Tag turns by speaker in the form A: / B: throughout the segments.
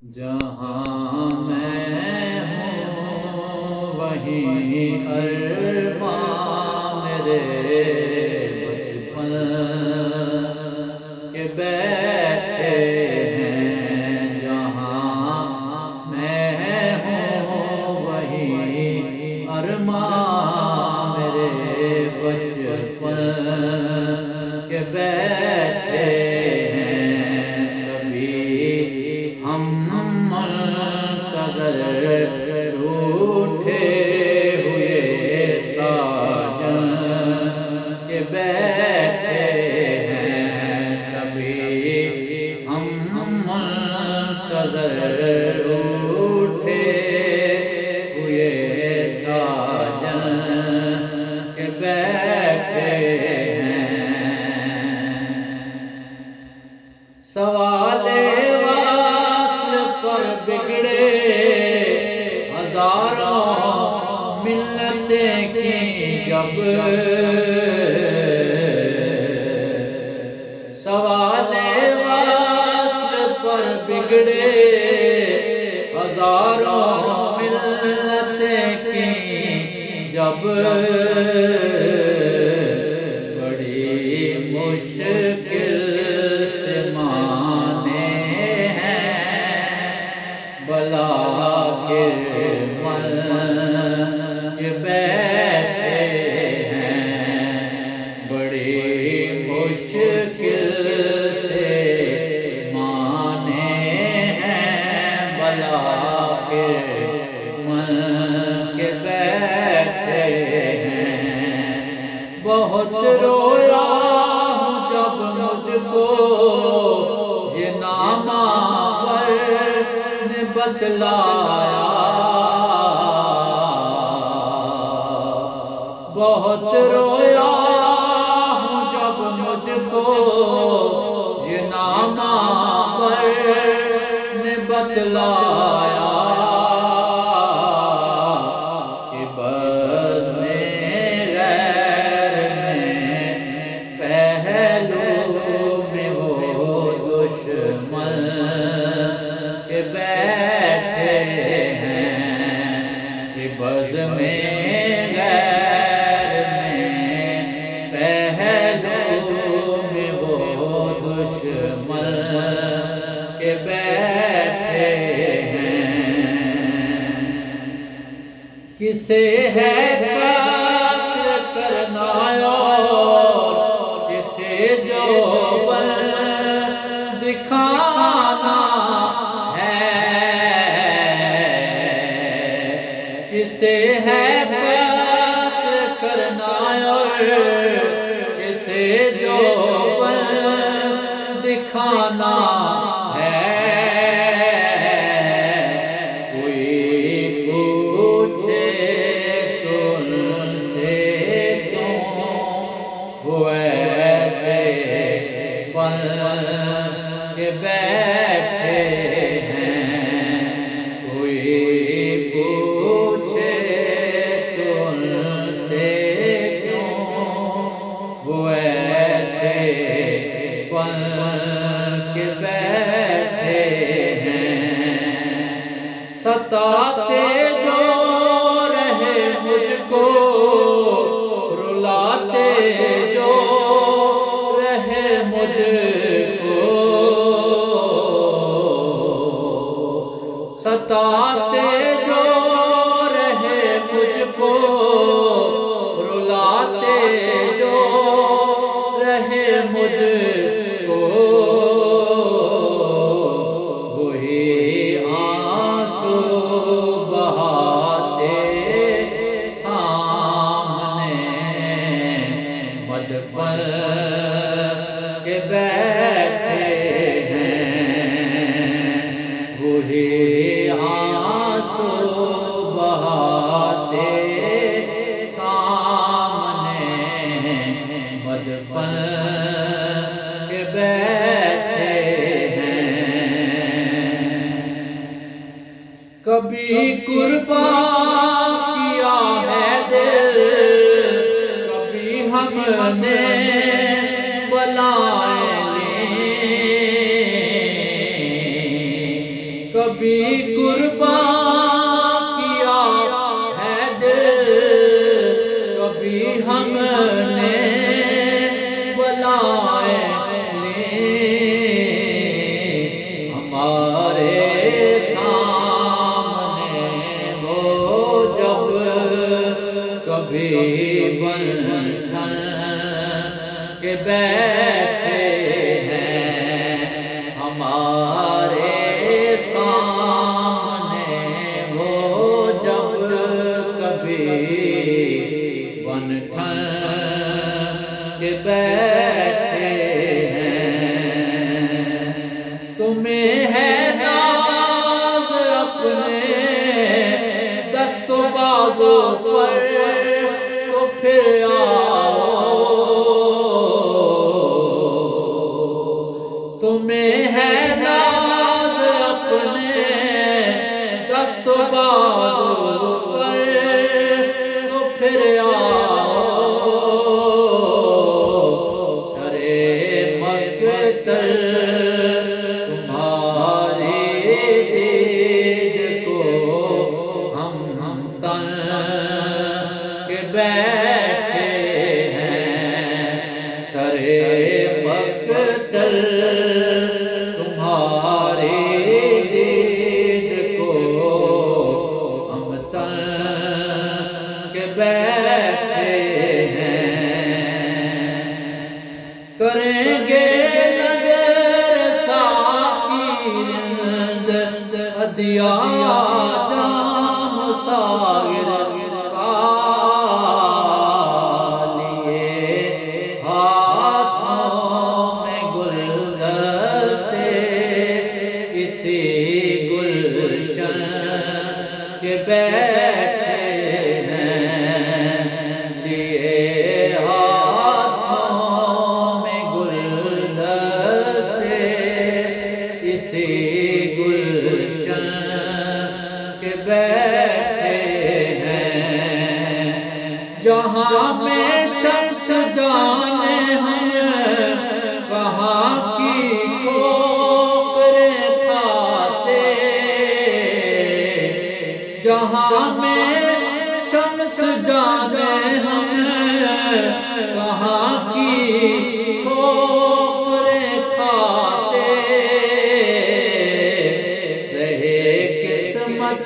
A: جہاں میں ہوں وہیں ارمان میرے بچپن کے بیٹھے ہیں۔ جہاں میں ہوں وہیں ارمان میرے بچپن کے بیٹھے ہیں۔ سبھی ہم منتظر روٹھے ہوئے ساجن کے بیٹھے ہیں۔ سبھی ہم منتظر روٹھے ہوئے ساجن کے بیٹھے ہیں۔ سوال پر بگڑے ہزاروں ملتیں کی جب، سوال وصل پر بگڑے ہزاروں ملتیں کی جب، بڑی مشکل سے مانے بلا کے من کے بیٹھے ہیں۔ بڑی مشکل سے مانے ہیں بلا کے من کے بیٹھے ہیں۔ بہت رویا ہوں جب مجھ کو یہ نامہ بتلایا، بہت رویا ہوں جب مجھ کو یہ نامہ پر نے بتلایا، کہ بزم غیر میں پہلو میں وہ دشمن کے بیٹھے ہیں، کہ بزم غیر میں پہلو میں وہ دشمن کے بیٹھے ہیں۔ کسے ہے قتل کرنا اور کسے جو بل دکھانا، کسے ہے قتل کرنا اور کسے جو بل دکھانا ہے۔ کوئی پوچھے تو ان سے کیوں وہ ایسے فن کے بیٹھے ہیں۔ کوئی پوچھے تو ان سے کیوں وہ ایسے فن کے بیٹھے ہیں۔ ستاتے جو رہے مجھ کو، رلاتے جو رہے مجھ کو، ستاتے جو رہے مجھ کو، رلاتے جو رہے مجھ کو، وہی آنسو بہاتے سامنے مدفن کے بیٹھے ہیں۔ وہی آنسو بہاتے سامنے مدفن کے بیٹھے ہیں۔ کبھی قربان کیا ہے دل، کبھی ہم نے کبھی قربان کیا ہے دل، کبھی ہم نے بلائے ہمارے سامنے وہ جب کبھی بن ٹھن کے بیٹھے ہیں، ہمارے سامنے وہ جب کبھی بن ٹھن کے بیٹھے ہیں، تمہیں ہے ناز اپنے دست و بازو پر تو پھر آؤ، تمہیں ہے ناز اپنے دست و بازو پر تو پھر آؤ، سرے مقتل تمہاری دید کو ہم تن کے بیٹھے ہیں، سرے مقتل تمہاری دید کو ہم تن کے بیٹھے ہیں، کریں گے نظر ساقی رند ہدیہ جام ساغر کا لیے ہاتھوں میں گلدستے اسی گلشن کے بیٹھے ہیں، لیے ہاتھوں میں گلدستے اسی گلشن کے بیٹھے ہیں، جہاں میں سر سجانے ہم وہاں کی ٹھوکریں کھاتے، جہاں میں شمس جانے ہم وہاں کی ٹھوکریں کھاتے، سہے قسمت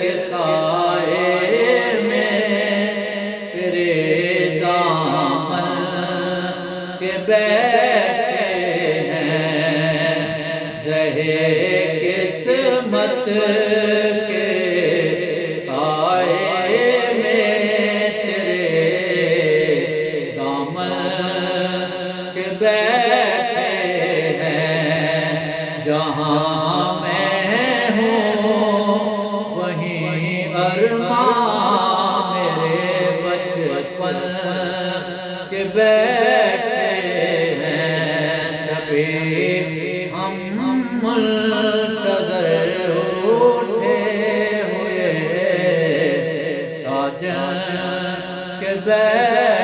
A: کے سائے میں تیرے دامن کے بیٹھے ہیں، سہے قسمت کے سائے میں تیرے دامن کے بیٹھے ہیں، جہاں میں ہوں وہیں ارمان میرے بچپن کے بیٹھے ہیں، سبھی ہم منتظر اٹھے ہوئے ساجن کے بیٹھے